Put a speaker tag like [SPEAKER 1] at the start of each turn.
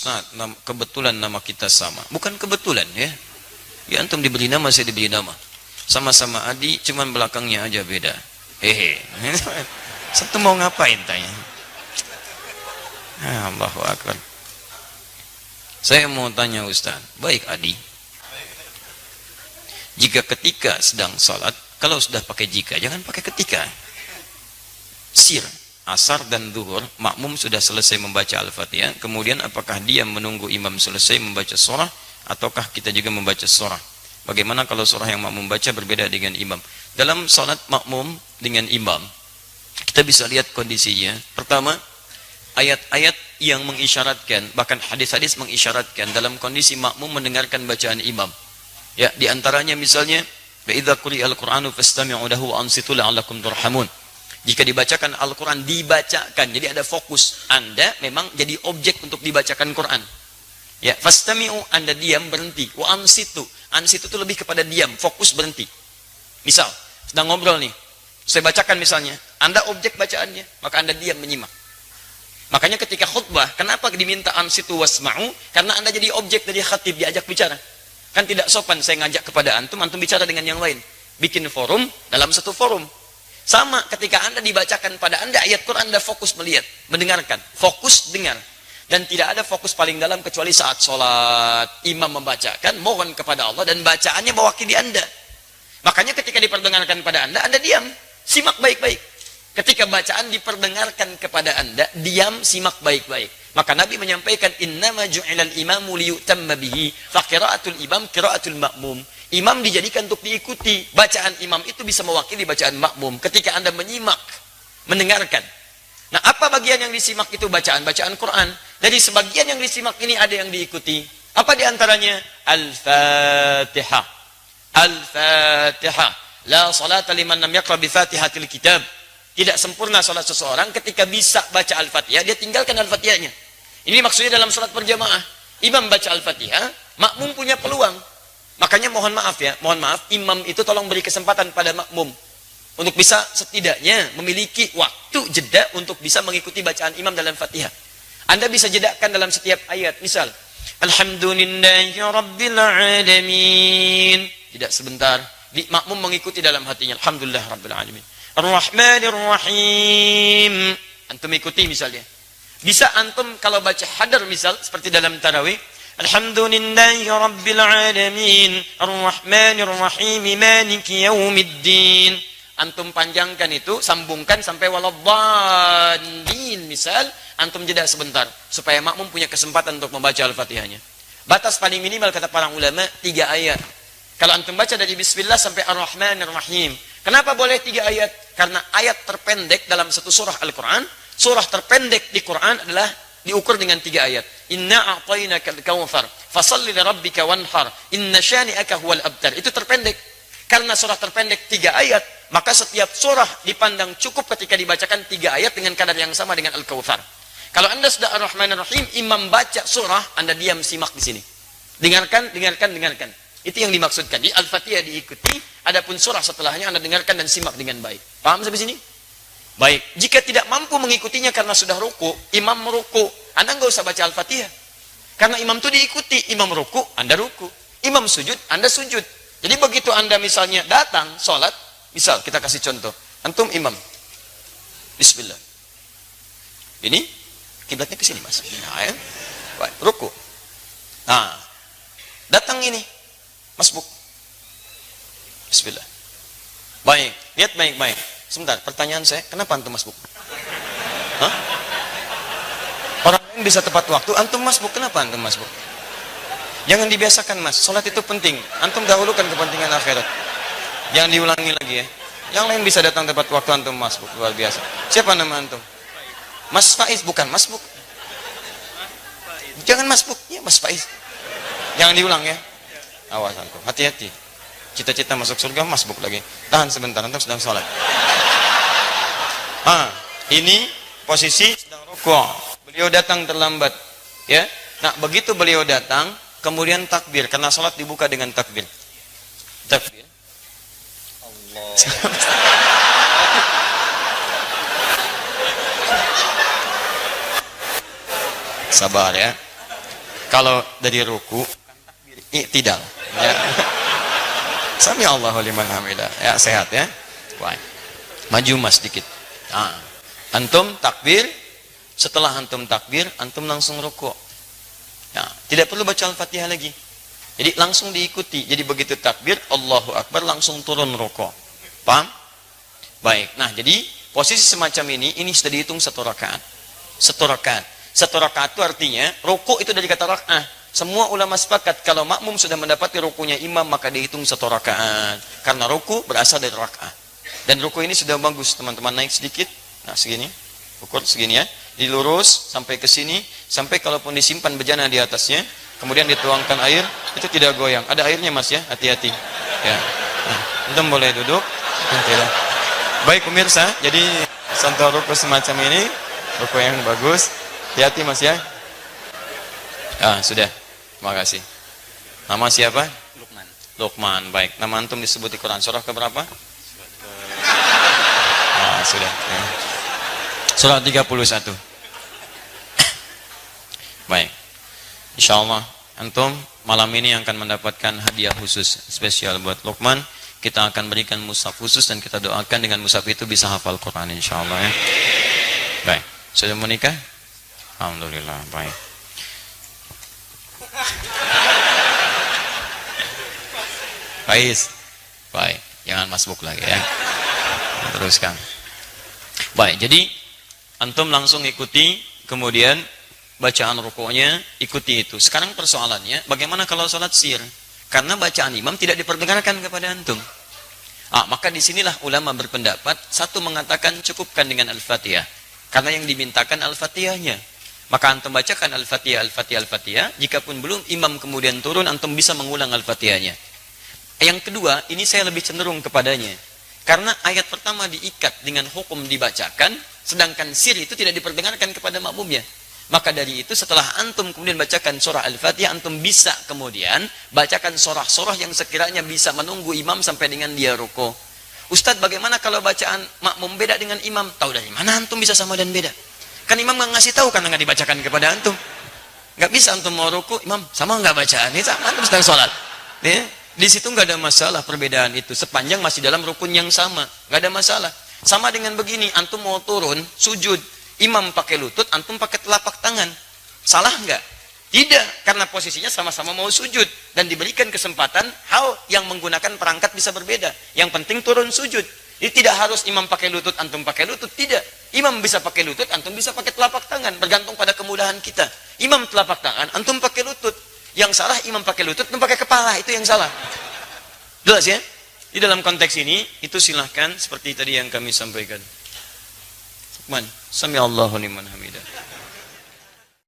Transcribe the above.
[SPEAKER 1] Ustaz, kebetulan nama kita sama. Bukan kebetulan ya. Ya antum diberi nama, saya diberi nama. Sama-sama Adi, cuman belakangnya aja beda. Hehe. Satu mau ngapain tanya? Allahu Akbar. Saya mau tanya Ustaz, baik Adi. Jika ketika sedang salat, kalau sudah pakai jika, jangan pakai ketika. Sir, asar dan zuhur, makmum sudah selesai membaca Al-Fatihah, kemudian apakah dia menunggu imam selesai membaca surah, ataukah kita juga membaca surah? Bagaimana kalau surah yang makmum baca berbeda dengan imam? Dalam salat makmum dengan imam, kita bisa lihat kondisinya. Pertama, ayat-ayat yang mengisyaratkan, bahkan hadis-hadis mengisyaratkan dalam kondisi makmum mendengarkan bacaan imam. Ya, di antaranya misalnya, "Wa idza quri'al Qur'anu fastami'u lahu wa ansitu la'allakum turhamun." Jika dibacakan Al-Qur'an, dibacakan. Jadi ada fokus. Anda memang jadi objek untuk dibacakan Quran. Ya, fastami'u, Anda diam, berhenti. Wa ansitu. Ansitu itu lebih kepada diam, fokus, berhenti. Misal, sedang ngobrol nih. Saya bacakan misalnya, Anda objek bacaannya, maka Anda diam menyimak. Makanya ketika khutbah, kenapa diminta ansitu wasma'u? Karena Anda jadi objek dari khatib, diajak bicara. Kan tidak sopan saya ngajak kepada antum bicara dengan yang lain. Bikin forum dalam satu forum. Sama ketika Anda dibacakan pada Anda ayat Quran, Anda fokus melihat, mendengarkan, fokus dengar. Dan tidak ada fokus paling dalam kecuali saat sholat. Imam membacakan, mohon kepada Allah, dan bacaannya mewakili Anda. Makanya ketika diperdengarkan pada Anda diam, simak baik-baik. Ketika bacaan diperdengarkan kepada Anda, diam, simak baik-baik. Maka Nabi menyampaikan, innama ju'ilal imamu liyutamma bihi, fa qira'atul imam qira'atul ma'mum. Imam dijadikan untuk diikuti. Bacaan imam itu bisa mewakili bacaan makmum. Ketika Anda menyimak, mendengarkan. Nah, apa bagian yang disimak itu? Bacaan Quran. Jadi sebagian yang disimak ini ada yang diikuti. Apa diantaranya? Al-Fatihah. Al-Fatihah. La salata liman lam yaqra bi Fatihatil kitab. Tidak sempurna salat seseorang ketika bisa baca Al-Fatihah, dia tinggalkan Al-Fatihahnya. Ini maksudnya dalam salat berjamaah. Imam baca Al-Fatihah, makmum punya peluang. Makanya mohon maaf ya, imam itu tolong beri kesempatan pada makmum untuk bisa setidaknya memiliki waktu jeda untuk bisa mengikuti bacaan imam dalam Fatihah. Anda bisa jedakan dalam setiap ayat. Misal, Alhamdulillahi Rabbil Alamin. Tidak sebentar. Makmum mengikuti dalam hatinya. Alhamdulillah Rabbil Alamin. Ar-Rahmanir Rahim. Antum ikuti misalnya. Bisa antum kalau baca hadar misal seperti dalam tarawih, Alhamdulillahi Rabbil Alamin, Ar-Rahmanir Rahim, Maliki Yaumiddin. Antum panjangkan itu, sambungkan sampai waladhdallin misal, antum jeda sebentar supaya makmum punya kesempatan untuk membaca Al-Fatihahnya. Batas paling minimal kata para ulama 3 ayat. Kalau antum baca dari bismillah sampai Ar-Rahmanir Rahim. Kenapa boleh 3 ayat? Karena ayat terpendek dalam satu surah Al-Quran, surah terpendek di Quran adalah diukur dengan 3 ayat. Inna a'tainakal kautsar, fashalli lirabbika wanhar, inna syani'aka huwal abtar. Itu terpendek. Karena surah terpendek 3 ayat, maka setiap surah dipandang cukup ketika dibacakan 3 ayat dengan kadar yang sama dengan Al-Kautsar. Kalau Anda sudah Ar-Rahmanir Rahim, imam baca surah, Anda diam simak di sini. Dengarkan. Itu yang dimaksudkan. Di Al-Fatihah diikuti, adapun surah setelahnya Anda dengarkan dan simak dengan baik. Paham sampai sini? Baik. Jika tidak mampu mengikutinya karena sudah ruku, imam meruku, Anda nggak usah baca Al-Fatihah. Karena imam itu diikuti, imam ruku, Anda ruku. Imam sujud, Anda sujud. Jadi begitu Anda misalnya datang sholat, misal kita kasih contoh, antum imam, bismillah. Ini kiblatnya ke sini mas. Nah, ya. Baik, ruku. Nah, datang ini, masbuk. Bismillah. Baik, lihat baik-baik. Sebentar, pertanyaan saya, kenapa antum masbuk? Hah? Orang lain bisa tepat waktu, antum masbuk, kenapa antum masbuk? Jangan dibiasakan mas, sholat itu penting. Antum dahulukan kepentingan akhirat. Jangan diulangi lagi ya. Yang lain bisa datang tepat waktu, antum masbuk, luar biasa. Siapa nama antum? Mas Faiz, bukan masbuk. Jangan masbuk, ya Mas Faiz. Jangan diulang ya. Awas antum, hati-hati. Cita-cita masuk surga, masbuk lagi. Tahan sebentar, antum sedang sholat. Ini posisi sedang rukuk. Beliau datang terlambat. Ya. Nah, begitu beliau datang, kemudian takbir, karena sholat dibuka dengan takbir. Takbir. Allah. Sabar ya. Kalau dari ruku i'tidal ya. Sami Allahu liman hamidah. Ya, sehat ya. Baik. Maju mas dikit. Nah, antum takbir, setelah antum takbir, antum langsung rukuk. Ya, tidak perlu baca Al-Fatihah lagi. Jadi langsung diikuti. Jadi begitu takbir, Allahu Akbar, langsung turun rukuk. Paham? Baik. Nah, jadi posisi semacam ini sudah dihitung satu rakaat. Satu rakaat. Satu rakaat itu artinya rukuk itu dari kata rakaat. Semua ulama sepakat kalau makmum sudah mendapati rukunya imam maka dihitung satu rakaat. Karena ruku berasal dari rakaat. Dan ruku ini sudah bagus, teman-teman, naik sedikit. Nah, segini. Ukur segini ya. Dilurus sampai ke sini, sampai kalaupun disimpan bejana di atasnya, kemudian dituangkan air, itu tidak goyang. Ada airnya Mas ya, hati-hati. Ya. Nah, antum boleh duduk. Tidak. Baik pemirsa, jadi contoh ruku semacam ini, ruku yang bagus. Hati-hati Mas ya. Ah, sudah. Terima kasih. Nama siapa?
[SPEAKER 2] Lukman.
[SPEAKER 1] Lukman. Baik. Nama antum disebut di Quran surah keberapa? Ah, sudah. Ya. Surah 31. Baik. Insyaallah antum malam ini akan mendapatkan hadiah khusus spesial buat Lukman. Kita akan berikan mushaf khusus dan kita doakan dengan mushaf itu bisa hafal Quran insyaallah ya. Baik. Sudah menikah? Alhamdulillah. Baik. Faiz. Baik, jangan masbuk lagi ya. Teruskan. Baik, jadi antum langsung ikuti, kemudian bacaan rukuknya ikuti itu. Sekarang persoalannya, bagaimana kalau sholat sir? Karena bacaan imam tidak diperdengarkan kepada antum. Maka disinilah ulama berpendapat, satu mengatakan cukupkan dengan Al-Fatihah. Karena yang dimintakan Al-Fatihahnya. Maka antum bacakan Al-Fatihah, Al-Fatihah, Al-Fatihah. Jikapun belum imam kemudian turun, antum bisa mengulang Al-Fatihahnya. Yang kedua, ini saya lebih cenderung kepadanya. Karena ayat pertama diikat dengan hukum dibacakan, sedangkan sir itu tidak diperdengarkan kepada makmumnya. Maka dari itu setelah antum kemudian bacakan surah Al-Fatihah, antum bisa kemudian bacakan surah-surah yang sekiranya bisa menunggu imam sampai dengan dia ruku. Ustadz, bagaimana kalau bacaan makmum beda dengan imam? Tahu dari mana antum bisa sama dan beda? Kan imam nggak ngasih tahu karena nggak dibacakan kepada antum. Nggak bisa antum mau ruku, imam sama nggak bacaan? Ini sama antum sedang sholat. Di situ nggak ada masalah perbedaan itu, sepanjang masih dalam rukun yang sama, nggak ada masalah. Sama dengan begini, antum mau turun sujud, imam pakai lutut, antum pakai telapak tangan, salah nggak? Tidak, karena posisinya sama-sama mau sujud dan diberikan kesempatan hal yang menggunakan perangkat bisa berbeda. Yang penting turun sujud. Jadi tidak harus imam pakai lutut, antum pakai lutut, tidak. Imam bisa pakai lutut, antum bisa pakai telapak tangan, bergantung pada kemudahan kita. Imam telapak tangan, antum pakai lutut. Yang salah imam pakai lutut, antum pakai kepala, itu yang salah. Jelas ya? Di dalam konteks ini, itu silahkan seperti tadi yang kami sampaikan. Lukman, sami Allahu liman hamidah.